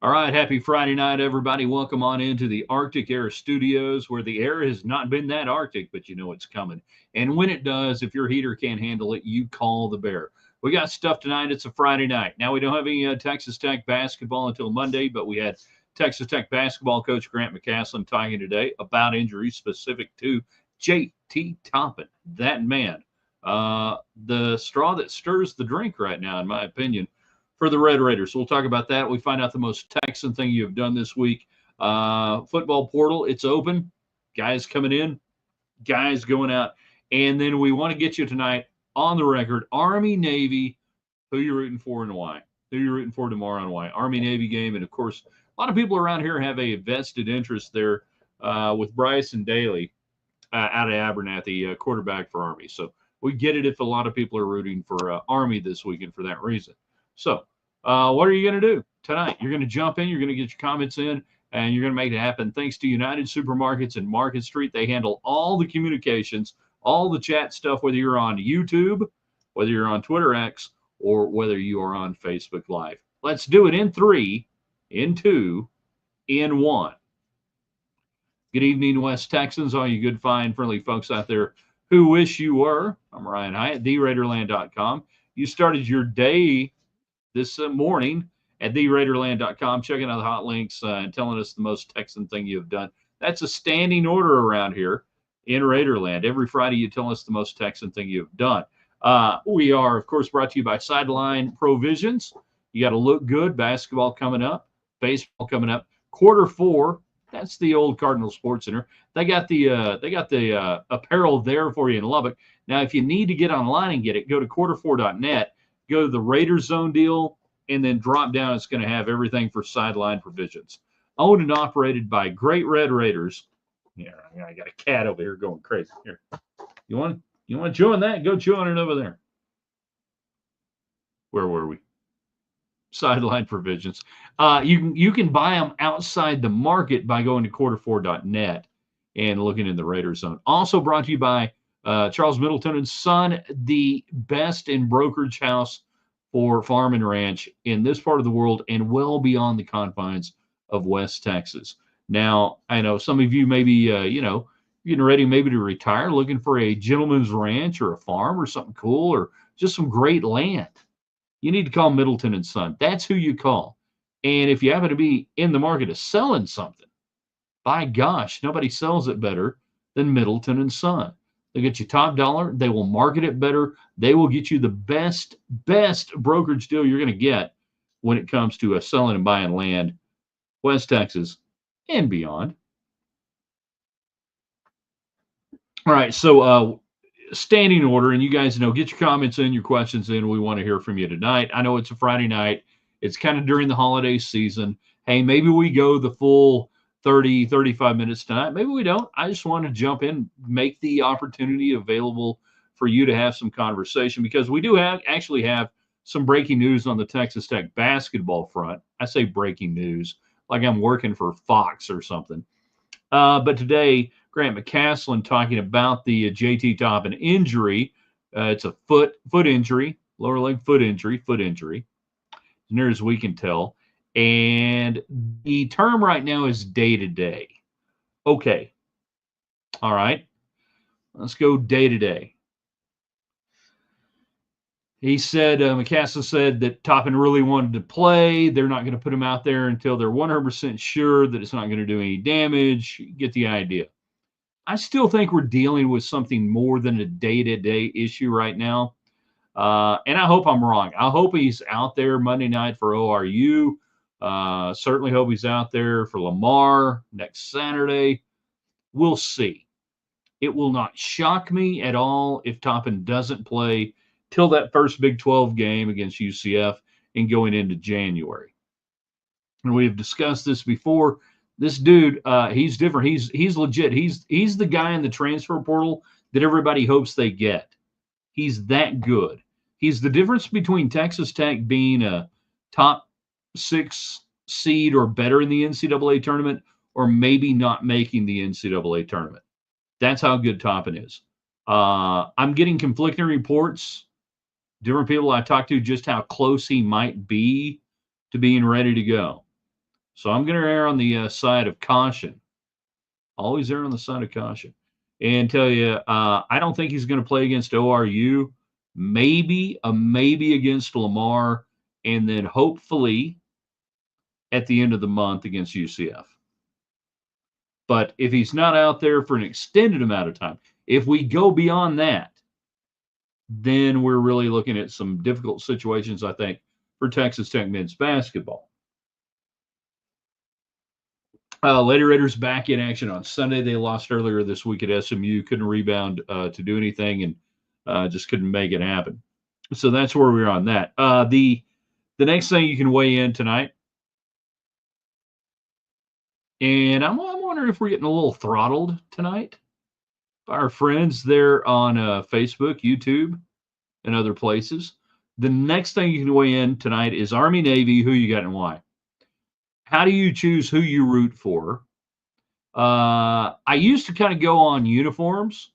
All right, happy Friday night, everybody. Welcome on into the Arctic Air Studios, where the air has not been that Arctic, but you know it's coming. And when it does, if your heater can't handle it, you call the bear. We got stuff tonight. It's a Friday night. Now, we don't have any Texas Tech basketball until Monday, but we had Texas Tech basketball coach Grant McCaslin talking today about injuries specific to JT Toppin, that man. The straw that stirs the drink right now, in my opinion for the Red Raiders. So we'll talk about that. We find out the most Texan thing you have done this week. Football portal, it's open. Guys coming in, guys going out. And then we want to get you tonight on the record Army, Navy, who you're rooting for and why. Who you're rooting for tomorrow and why. Army, Navy game. And of course, a lot of people around here have a vested interest there with Bryson Daly out of Abernathy, quarterback for Army. So we get it if a lot of people are rooting for Army this weekend for that reason. So, what are you going to do tonight? You're going to jump in, you're going to get your comments in, and you're going to make it happen. Thanks to United Supermarkets and Market Street. They handle all the communications, all the chat stuff, whether you're on YouTube, whether you're on Twitter X, or whether you are on Facebook Live. Let's do it in three, in two, in one. Good evening, West Texans, all you good, fine, friendly folks out there who wish you were. I'm Ryan Hyatt, TheRaiderland.com. You started your day this morning at TheRaiderland.com, checking out the hot links and telling us the most Texan thing you've done. That's a standing order around here in Raiderland. Every Friday, you tell us the most Texan thing you've done. We are, of course, brought to you by Sideline Provisions. You got to look good. Basketball coming up, baseball coming up. Quarter four. That's the old Cardinal Sports Center. They got the apparel there for you in Lubbock. Now, if you need to get online and get it, go to quarter4.net, go to the Raiders Zone deal, and then drop down. It's going to have everything for Sideline Provisions. Owned and operated by Great Red Raiders. Yeah, I got a cat over here going crazy. Here, you want to join that? Go join it over there. Where were we? Sideline Provisions. You can buy them outside the market by going to quarter4.net and looking in the Raider Zone. Also brought to you by Charles Middleton and Son, the best in brokerage house for farm and ranch in this part of the world and well beyond the confines of West Texas. Now, I know some of you maybe, getting ready maybe to retire, looking for a gentleman's ranch or a farm or something cool or just some great land. You need to call Middleton and Son. That's who you call. And if you happen to be in the market of selling something, by gosh, nobody sells it better than Middleton and Son. They get you top dollar. They will market it better. They will get you the best brokerage deal you're going to get when it comes to selling and buying land, West Texas and beyond. All right, so standing order, and you guys know, get your comments in, your questions in. We want to hear from you tonight. I know it's a Friday night. It's kind of during the holiday season. Hey, maybe we go the full 30, 35 minutes tonight. Maybe we don't. I just want to jump in, make the opportunity available for you to have some conversation because we do actually have some breaking news on the Texas Tech basketball front. I say breaking news like I'm working for Fox or something. But today, Grant McCaslin talking about the JT Toppin injury. It's a foot injury, lower leg foot injury, as near as we can tell. And the term right now is day to day. Okay. All right. Let's go day to day. He said, McCaslin said that Toppin really wanted to play. They're not going to put him out there until they're 100% sure that it's not going to do any damage. Get the idea. I still think we're dealing with something more than a day-to-day issue right now. And I hope I'm wrong. I hope he's out there Monday night for ORU. Certainly hope he's out there for Lamar next Saturday. We'll see. It will not shock me at all if Toppin doesn't play till that first Big 12 game against UCF and going into January. And we have discussed this before. This dude, he's different. He's legit. He's the guy in the transfer portal that everybody hopes they get. He's that good. He's the difference between Texas Tech being a top 6 seed or better in the NCAA tournament or maybe not making the NCAA tournament. That's how good Toppin is. I'm getting conflicting reports. Different people I talked to just how close he might be to being ready to go. So I'm going to err on the side of caution. Always err on the side of caution. And tell you, I don't think he's going to play against ORU. Maybe against Lamar, and then hopefully at the end of the month against UCF. But if he's not out there for an extended amount of time, if we go beyond that, then we're really looking at some difficult situations, I think, for Texas Tech men's basketball. Lady Raiders back in action on Sunday. They lost earlier this week at SMU, couldn't rebound to do anything, and just couldn't make it happen. So that's where we're on that. The next thing you can weigh in tonight, and I'm wondering if we're getting a little throttled tonight by our friends there on Facebook, YouTube, and other places. The next thing you can weigh in tonight is Army Navy, who you got and why. How do you choose who you root for? I used to kind of go on uniforms.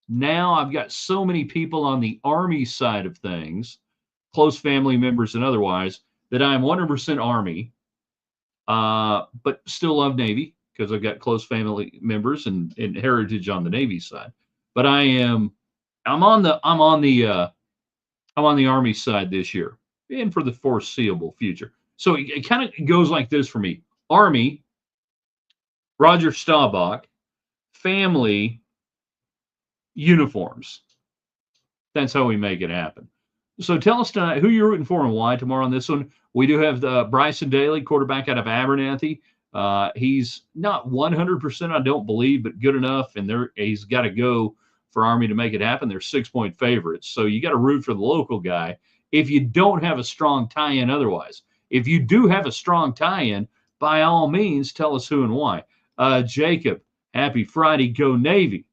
Now I've got so many people on the Army side of things, close family members and otherwise, that I'm 100% Army, but still love Navy because I've got close family members and heritage on the Navy side. But I'm on the Army side this year and for the foreseeable future. So it kind of goes like this for me: Army, Roger Staubach, family, uniforms. That's how we make it happen. So tell us tonight who you're rooting for and why tomorrow on this one. We do have Bryson Daly, quarterback out of Abernathy. He's not 100%, I don't believe, but good enough, and he's got to go for Army to make it happen. They're 6-point favorites, so you got to root for the local guy if you don't have a strong tie-in otherwise. If you do have a strong tie-in, by all means, tell us who and why. Jacob, happy Friday, go Navy.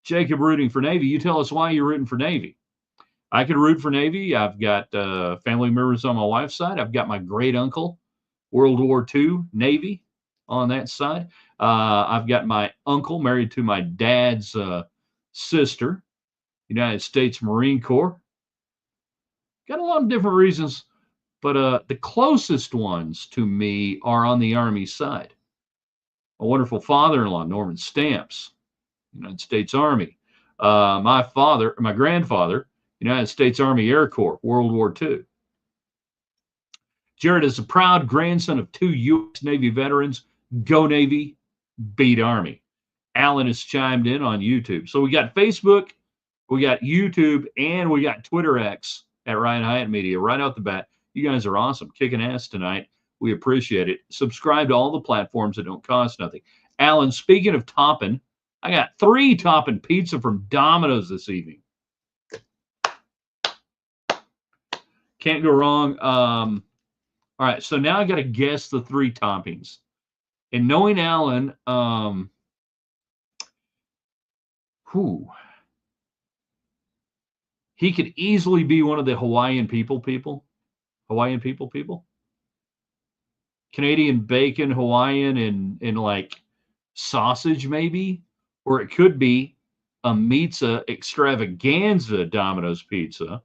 Jacob rooting for Navy. You tell us why you're rooting for Navy. I could root for Navy. I've got family members on my wife's side. I've got my great uncle, World War II Navy on that side. I've got my uncle married to my dad's sister, United States Marine Corps. Got a lot of different reasons, but the closest ones to me are on the Army side. A wonderful father-in-law, Norman Stamps, United States Army. My grandfather, United States Army Air Corps, World War II. Jared is a proud grandson of 2 U.S. Navy veterans. Go Navy, beat Army. Alan has chimed in on YouTube. So we got Facebook, we got YouTube, and we got Twitter X at Ryan Hyatt Media right out the bat. You guys are awesome, kicking ass tonight. We appreciate it. Subscribe to all the platforms that don't cost nothing. Alan, speaking of Toppin, I got 3 Toppin pizza from Domino's this evening. Can't go wrong. All right, so now I got to guess the 3 toppings. And knowing Alan, he could easily be one of the Hawaiian people. Canadian bacon, Hawaiian, and like sausage maybe, or it could be a pizza extravaganza Domino's pizza,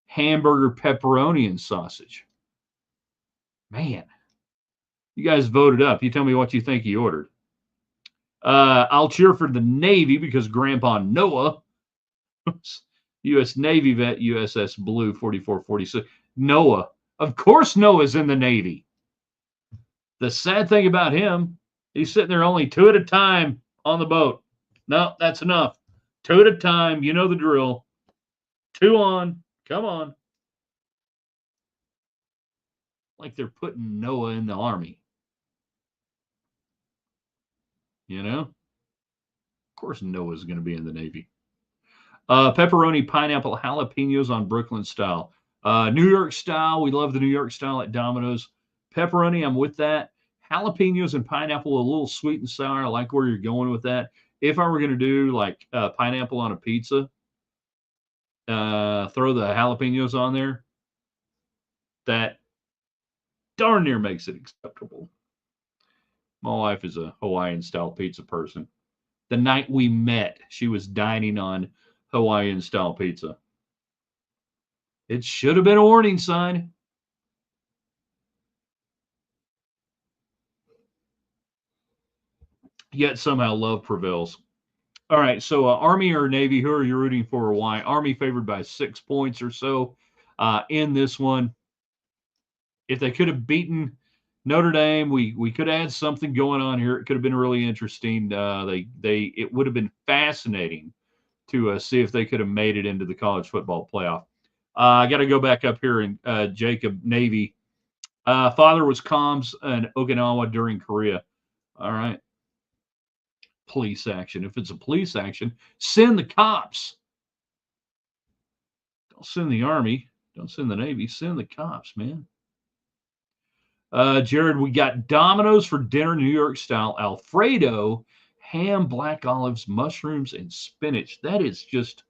hamburger, pepperoni, and sausage. Man, you guys voted up. You tell me what you think he ordered. I'll cheer for the Navy because Grandpa Noah, U.S. Navy vet, USS Blue 4446. Noah, of course Noah's in the Navy. The sad thing about him, he's sitting there only 2 at a time on the boat. No, that's enough. 2 at a time. You know the drill. 2 on. Come on. Like they're putting Noah in the Army. Of course Noah's going to be in the Navy. Pepperoni, pineapple, jalapenos on Brooklyn style. New York style. We love the New York style at Domino's. Pepperoni, I'm with that. Jalapenos and pineapple, a little sweet and sour. I like where you're going with that. If I were going to do like pineapple on a pizza, throw the jalapenos on there, that darn near makes it acceptable. My wife is a Hawaiian style pizza person. The night we met, she was dining on Hawaiian style pizza. It should have been a warning sign. yet somehow love prevails. All right, so Army or Navy, who are you rooting for or why? Army favored by 6 points or so in this one. If they could have beaten Notre Dame, we could have had something going on here. It could have been really interesting. It would have been fascinating to see if they could have made it into the college football playoff. I got to go back up here and Jacob Navy. Father was comms in Okinawa during Korea. All right, police action. If it's a police action, send the cops. Don't send the Army. Don't send the Navy. Send the cops, man. Jared, we got Domino's for dinner, New York style, Alfredo, ham, black olives, mushrooms, and spinach. That is just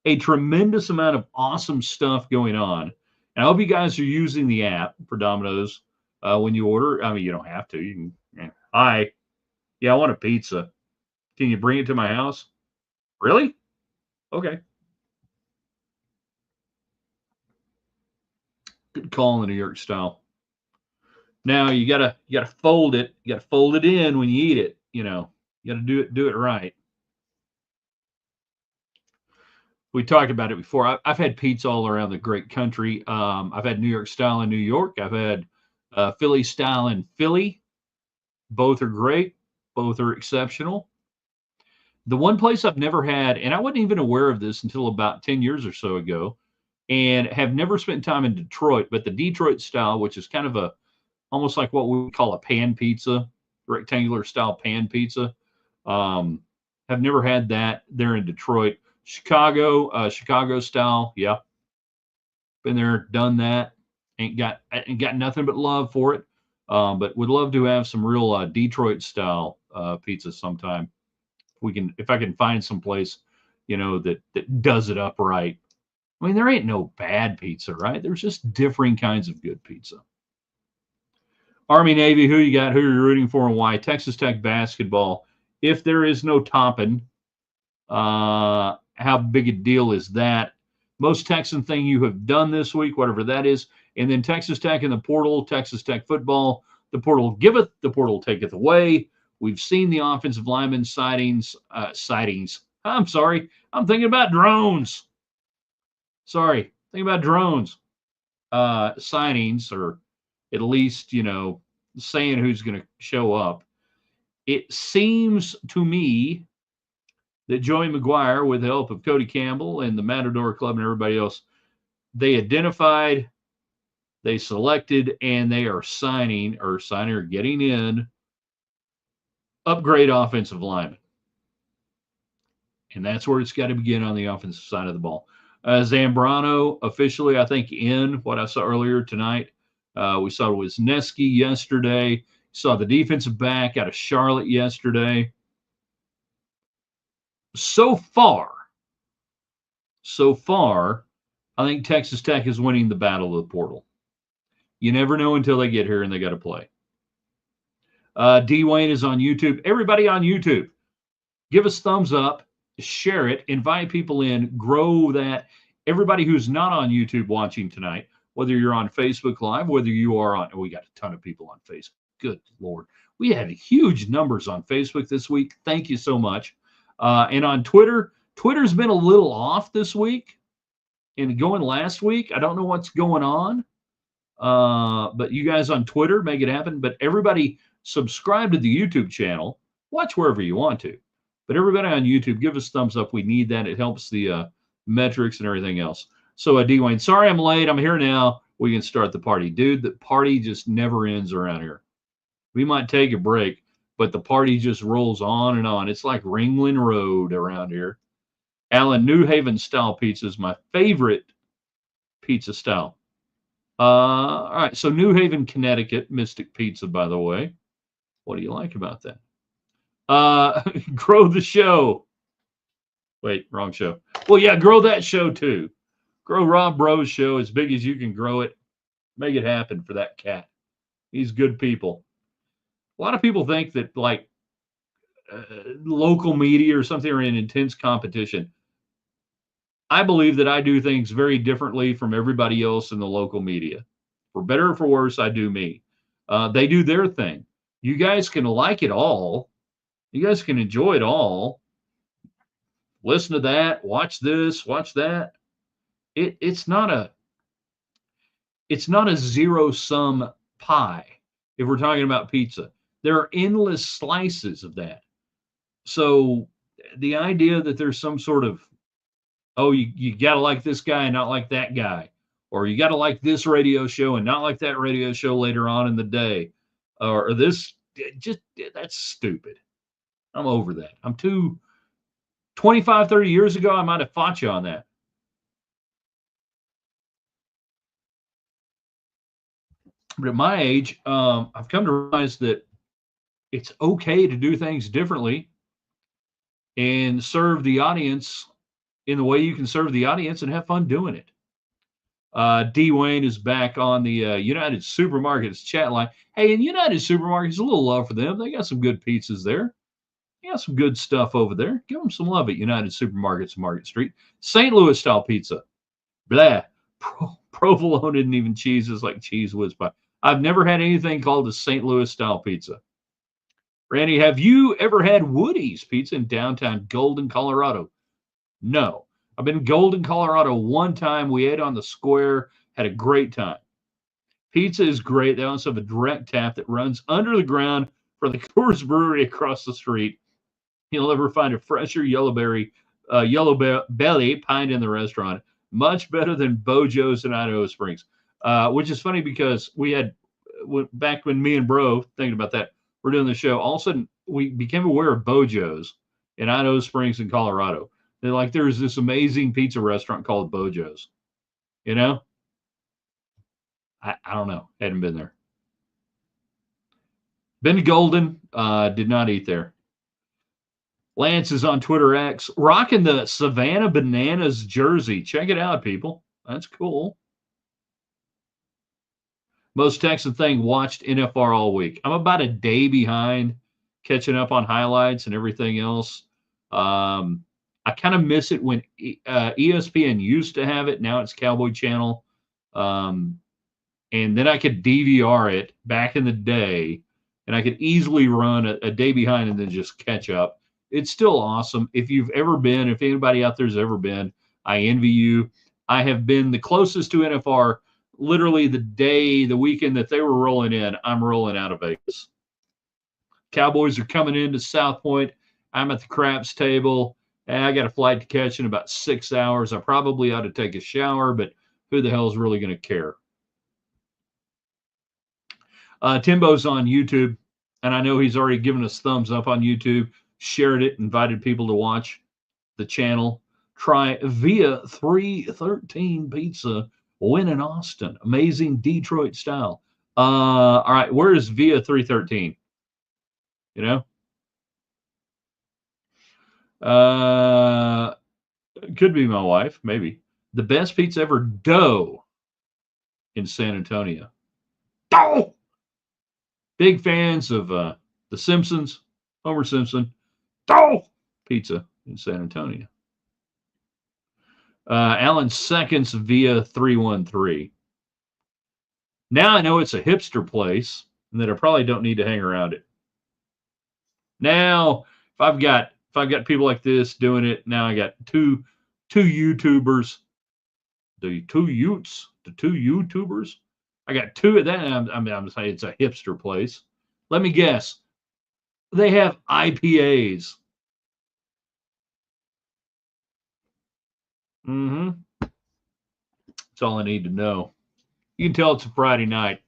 a tremendous amount of awesome stuff going on. And I hope you guys are using the app for Domino's when you order. I mean, you don't have to. You can. Hi, yeah, I want a pizza. Can you bring it to my house? Really? Okay. Good call in the New York style. Now you gotta fold it. You gotta fold it in when you eat it. You gotta do it right. We talked about it before. I've had pizza all around the great country. I've had New York style in New York. I've had Philly style in Philly. Both are great. Both are exceptional. The one place I've never had, and I wasn't even aware of this until about 10 years or so ago, and have never spent time in Detroit, but the Detroit style, which is kind of almost like what we would call a pan pizza, rectangular style pan pizza. Um, have never had that there in Detroit. Chicago style. Yeah, been there, done that. Ain't got nothing but love for it. But would love to have some real Detroit style pizza sometime. If I can find some place, that does it up right. I mean, there ain't no bad pizza, right? There's just differing kinds of good pizza. Army, Navy, who you got? Who are you rooting for and why? Texas Tech basketball. If there is no Toppin, how big a deal is that? Most Texan thing you have done this week, whatever that is. And then Texas Tech in the portal, Texas Tech football. The portal giveth, the portal taketh away. We've seen the offensive lineman sightings. I'm sorry. I'm thinking about drones. Sorry. Thinking about drones. Signings, or at least, saying who's going to show up. It seems to me that Joey McGuire, with the help of Cody Campbell and the Matador Club and everybody else, they identified, they selected, and they are signing or getting in upgrade offensive linemen. And that's where it's got to begin on the offensive side of the ball. Zambrano officially, I think, in what I saw earlier tonight. We saw Wisniewski yesterday. Saw the defensive back out of Charlotte yesterday. So far, I think Texas Tech is winning the battle of the portal. You never know until they get here and they got to play. D. Wayne is on YouTube. Everybody on YouTube, give us thumbs up, share it, invite people in, grow that. Everybody who's not on YouTube watching tonight, whether you're on Facebook Live, whether you are on, we got a ton of people on Facebook. Good Lord. We had huge numbers on Facebook this week. Thank you so much. And on Twitter, Twitter's been a little off this week and going last week. I don't know what's going on. But you guys on Twitter, make it happen. But everybody subscribe to the YouTube channel. Watch wherever you want to. But everybody on YouTube, give us thumbs up. We need that. It helps the metrics and everything else. So, D. Wayne, sorry I'm late. I'm here now. We can start the party. Dude, the party just never ends around here. We might take a break, but the party just rolls on and on. It's like Ringling Road around here. Alan, New Haven style pizza is my favorite pizza style. All right, so New Haven, Connecticut, Mystic Pizza, by the way. What do you like about that? Grow the show. Wait, wrong show. Well, yeah, grow that show too. Grow Rob Bro's show as big as you can grow it. Make it happen for that cat. He's good people. A lot of people think that local media or something are in intense competition. I believe that I do things very differently from everybody else in the local media. For better or for worse, I do me. They do their thing. You guys can like it all. You guys can enjoy it all. Listen to that, watch this, watch that. It's not a zero sum pie if we're talking about pizza. There are endless slices of that. So the idea that there's some sort of, oh, you got to like this guy and not like that guy, or you got to like this radio show and not like that radio show later on in the day, or this, just that's stupid. I'm over that. I'm too 25, 30 years ago, I might have fought you on that. But at my age, I've come to realize that it's okay to do things differently and serve the audience in the way you can serve the audience and have fun doing it. D. Wayne is back on the United Supermarkets chat line. Hey, in United Supermarkets, a little love for them. They got some good pizzas there. They got some good stuff over there. Give them some love at United Supermarkets, Market Street. St. Louis style pizza. Blah. Provolone isn't even cheese. It's like cheese whiz pie. I've never had anything called a St. Louis style pizza. Randy, have you ever had Woody's Pizza in downtown Golden, Colorado? No. I've been in Golden, Colorado one time. We ate on the square, had a great time. Pizza is great. They also have a direct tap that runs under the ground for the Coors Brewery across the street. You'll never find a fresher yellow belly pint in the restaurant. Much better than Bojo's in Idaho Springs, which is funny because we had, back when me and Bro, thinking about that, we're doing the show, all of a sudden we became aware of Bojo's in Idaho Springs in Colorado. They're like, there's this amazing pizza restaurant called Bojo's. You know? I don't know. Hadn't been there. Been to Golden, did not eat there. Lance is on Twitter X, rocking the Savannah Bananas jersey. Check it out, people. That's cool. Most Texan Thing watched NFR all week. I'm about a day behind catching up on highlights and everything else. I kind of miss it when ESPN used to have it. Now it's Cowboy Channel. And then I could DVR it back in the day, and I could easily run a day behind and then just catch up. It's still awesome. If you've ever been, if anybody out there's ever been, I envy you. I have been the closest to NFR literally the weekend that they were rolling in. I'm rolling out of Vegas. Cowboys are coming into South Point. I'm at the craps table. I got a flight to catch in about 6 hours. I probably ought to take a shower, but who the hell is really going to care? Timbo's on YouTube, and I know he's already given us thumbs up on YouTube, shared it, invited people to watch the channel. Try Via 313 Pizza, win in Austin. Amazing Detroit style. All right, where is Via 313? You know? Could be my wife, maybe. The best pizza ever, dough in San Antonio. Dough! Big fans of The Simpsons, Homer Simpson. Dough! Pizza in San Antonio. Alan seconds Via 313. Now I know it's a hipster place and that I probably don't need to hang around it. Now, if I've got people like this doing it, now I got two YouTubers, the two YouTubers. I got two of that. I'm saying it's a hipster place. Let me guess. They have IPAs. Mm-hmm. That's all I need to know. You can tell it's a Friday night.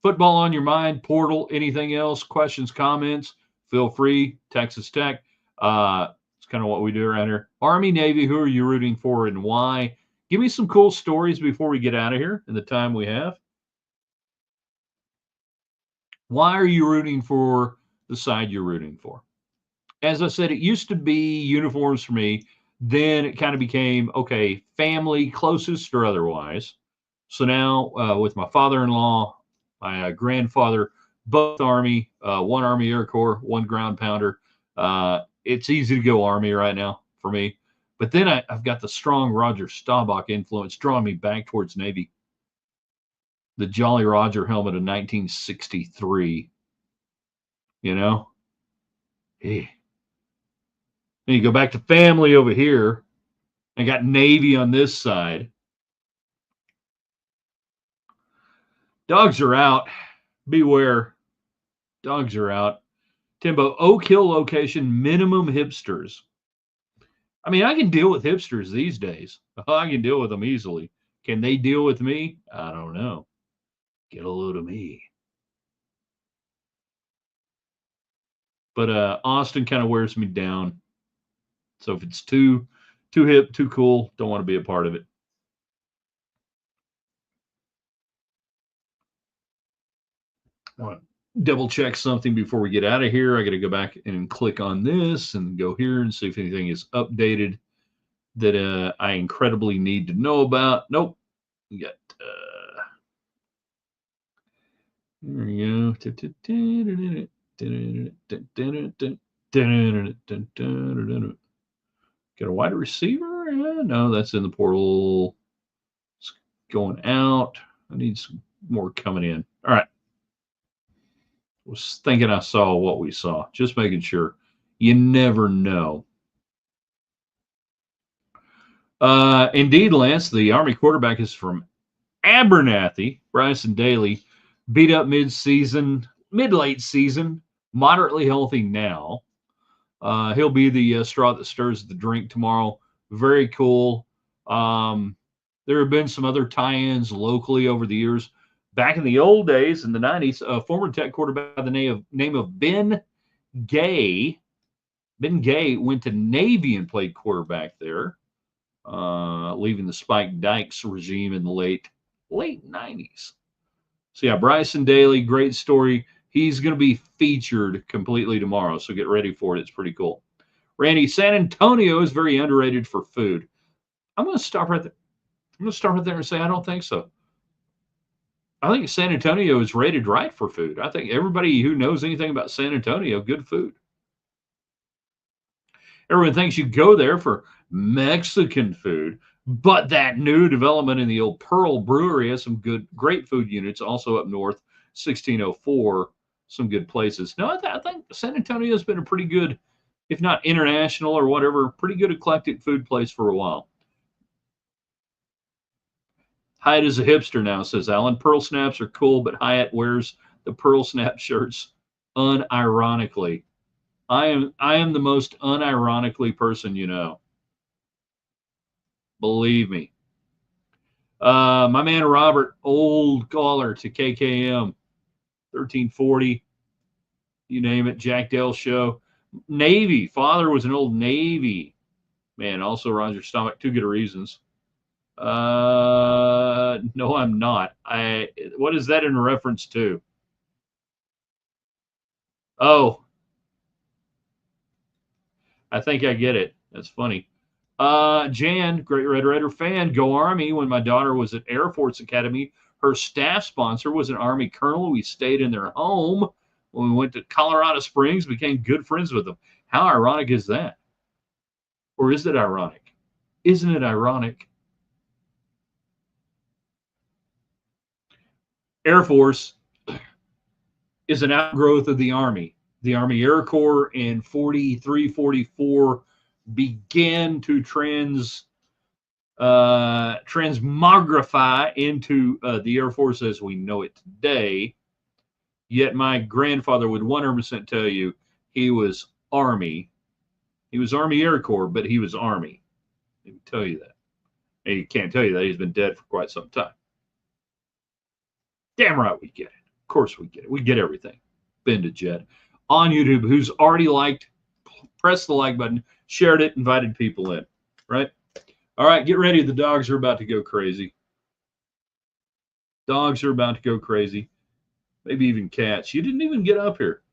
Football on your mind, portal, anything else, questions, comments, feel free. Texas Tech. It's kind of what we do around here. Army, Navy, who are you rooting for and why? Give me some cool stories before we get out of here in the time we have. Why are you rooting for the side you're rooting for? As I said, it used to be uniforms for me. Then it kind of became, okay, family, closest or otherwise. So now with my father-in-law, my grandfather, both Army, one Army Air Corps, one ground pounder. It's easy to go Army right now for me. But then I've got the strong Roger Staubach influence drawing me back towards Navy. The Jolly Roger helmet of 1963. You know, Hey. Then you go back to family over here. I got Navy on this side. Dogs are out. Beware. Dogs are out. Timbo, Oak Hill location, minimum hipsters. I mean, I can deal with hipsters these days. I can deal with them easily. Can they deal with me? I don't know. Get a load of me. But Austin kind of wears me down. So if it's too hip, too cool, don't want to be a part of it. I want to double check something before we get out of here. I got to go back and click on this and go here and see if anything is updated that I incredibly need to know about. Nope. We got there we go. Got a wide receiver? No, that's in the portal. It's going out. I need some more coming in. All right. Was thinking I saw what we saw. Just making sure. You never know. Indeed, Lance, the Army quarterback is from Abernathy. Bryson Daly beat up mid-late season, moderately healthy now. He'll be the straw that stirs the drink tomorrow. Very cool. There have been some other tie-ins locally over the years. Back in the old days, in the 90s, a former Tech quarterback by the name of Ben Gay. Ben Gay went to Navy and played quarterback there, leaving the Spike Dykes regime in the late 90s. So yeah, Bryson Daly, great story. He's going to be featured completely tomorrow, so get ready for it. It's pretty cool. Randy, San Antonio is very underrated for food. I'm going to stop right there. I'm going to start right there and say I don't think so. I think San Antonio is rated right for food. I think everybody who knows anything about San Antonio, good food. Everyone thinks you go there for Mexican food, but that new development in the old Pearl Brewery has some great food units. Also up north, 1604, some good places. No, I think San Antonio has been a pretty good, if not international or whatever, pretty good eclectic food place for a while. Hyatt is a hipster now, says Alan. Pearl snaps are cool, but Hyatt wears the pearl snap shirts unironically. I am the most unironically person you know. Believe me. My man Robert, old caller to KKM, 1340, you name it, Jack Dale show. Navy, father was an old Navy man. Also Roger Stomach, two good reasons. No, I'm not. What is that in reference to? Oh, I think I get it. That's funny. Jan, great Red Raider fan, go Army. When my daughter was at Air Force Academy, her staff sponsor was an Army colonel. We stayed in their home when we went to Colorado Springs, became good friends with them. How ironic is that? Or is it ironic? Isn't it ironic? Air Force is an outgrowth of the Army. The Army Air Corps in 43, 44 began to transmogrify into the Air Force as we know it today. Yet my grandfather would 100% tell you he was Army. He was Army Air Corps, but he was Army. He would tell you that. And he can't tell you that. He's been dead for quite some time. Damn right we get it. Of course we get it. We get everything. Ben to Jet on YouTube, who's already liked, pressed the like button, shared it, invited people in. Right? All right, get ready. The dogs are about to go crazy. Dogs are about to go crazy. Maybe even cats. You didn't even get up here.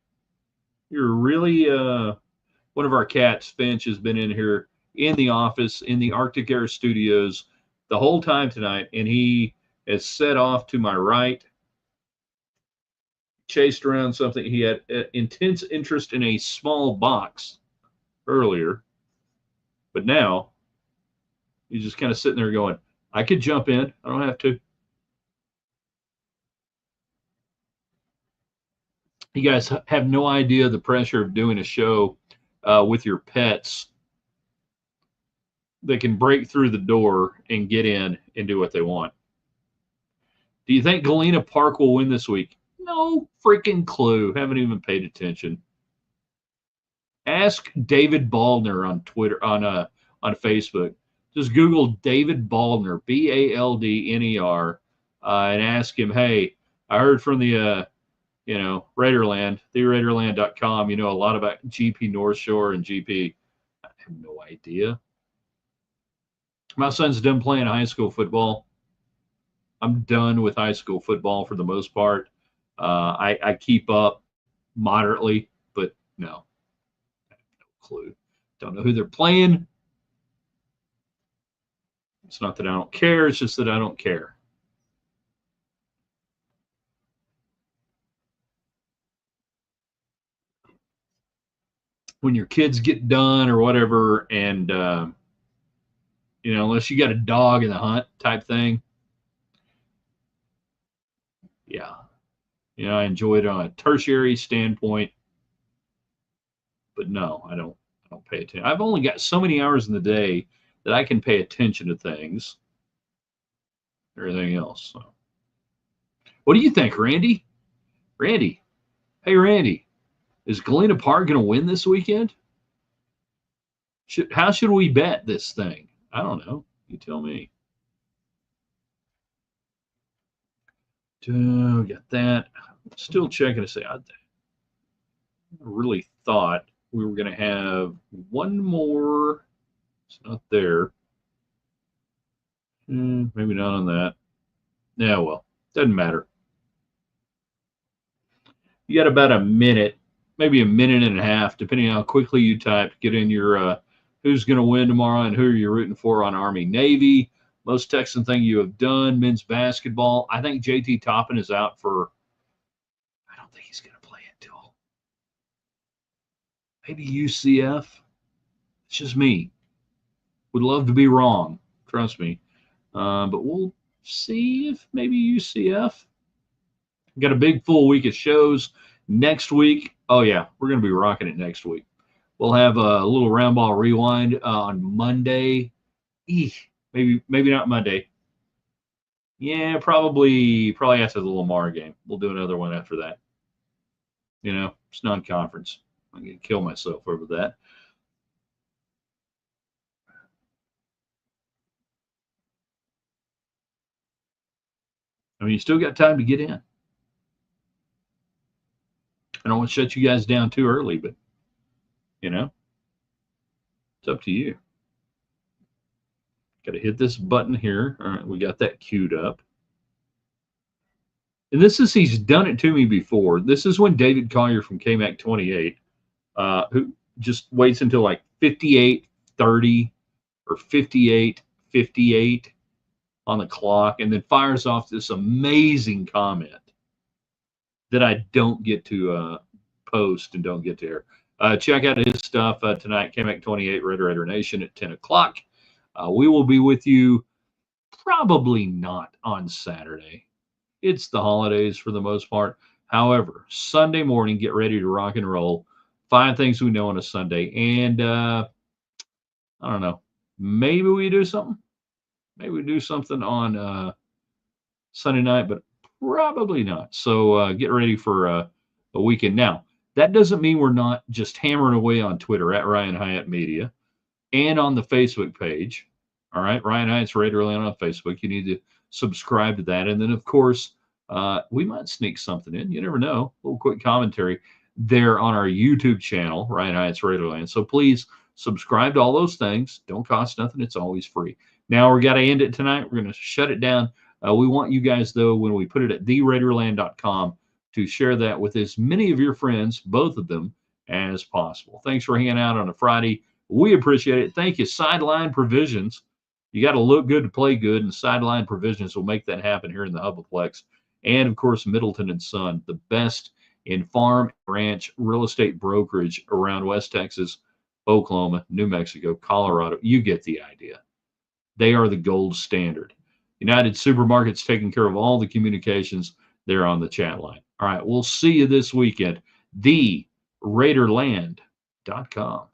You're really one of our cats, Finch, has been in here in the office in the Arctic Air Studios the whole time tonight, and he has set off to my right, chased around something. He had intense interest in a small box earlier, but now he's just kind of sitting there going, I could jump in. I don't have to. You guys have no idea the pressure of doing a show with your pets that can break through the door and get in and do what they want. Do you think Galena Park will win this week? No freaking clue. Haven't even paid attention. Ask David Baldner on Twitter on Facebook. Just Google David Baldner, Baldner, and ask him, hey, I heard from the Raiderland, theraiderland.com, a lot about GP North Shore and GP. I have no idea. My son's done playing high school football. I'm done with high school football for the most part. I keep up moderately, but no, I have no clue. Don't know who they're playing. It's not that I don't care. It's just that I don't care. When your kids get done or whatever, and unless you got a dog in the hunt type thing, yeah, I enjoy it on a tertiary standpoint, but no, I don't pay attention. I've only got so many hours in the day that I can pay attention to things. Everything else. So. What do you think, Randy? Randy, hey Randy, is Galena Park going to win this weekend? How should we bet this thing? I don't know. You tell me. Got that. Still checking to say. I really thought we were going to have one more. It's not there. Maybe not on that. Yeah, well, doesn't matter. You got about a minute, maybe a minute and a half, depending on how quickly you type. Get in your who's going to win tomorrow and who are you rooting for on Army Navy. Most Texan thing you have done. Men's basketball. I think JT Toppin is out for. I don't think he's going to play until maybe UCF. It's just me. Would love to be wrong. Trust me. But we'll see if maybe UCF. Got a big full week of shows next week. Oh yeah, we're going to be rocking it next week. We'll have a little round ball rewind on Monday. Maybe not Monday. Yeah, probably after the Lamar game. We'll do another one after that. It's non-conference. I'm going to kill myself over that. I mean, you still got time to get in. I don't want to shut you guys down too early, but it's up to you. Got to hit this button here. All right, we got that queued up. And he's done it to me before. This is when David Collier from KMAC 28, who just waits until like 58:30 or 58:58 on the clock, and then fires off this amazing comment that I don't get to post and don't get to air. Check out his stuff tonight, KMAC 28, Raider Nation at 10 o'clock. We will be with you probably not on Saturday. It's the holidays for the most part. However, Sunday morning, get ready to rock and roll. 5 things we know on a Sunday. And I don't know, maybe we do something. Maybe we do something on Sunday night, but probably not. So get ready for a weekend. Now, that doesn't mean we're not just hammering away on Twitter at Ryan Hyatt Media and on the Facebook page. All right, Ryan Hyatt's Raiderland on Facebook. You need to subscribe to that. And then, of course, we might sneak something in. You never know. A little quick commentary there on our YouTube channel, Ryan Hyatt's Raiderland. So please subscribe to all those things. Don't cost nothing. It's always free. Now, we got to end it tonight. We're going to shut it down. We want you guys, though, when we put it at theraiderland.com, to share that with as many of your friends, both of them, as possible. Thanks for hanging out on a Friday. We appreciate it. Thank you, Sideline Provisions. You got to look good to play good, and Sideline Provisions will make that happen here in the Hubaplex. And, of course, Middleton & Son, the best in farm, ranch, real estate brokerage around West Texas, Oklahoma, New Mexico, Colorado. You get the idea. They are the gold standard. United Supermarkets taking care of all the communications there on the chat line. All right, we'll see you this weekend. TheRaiderland.com.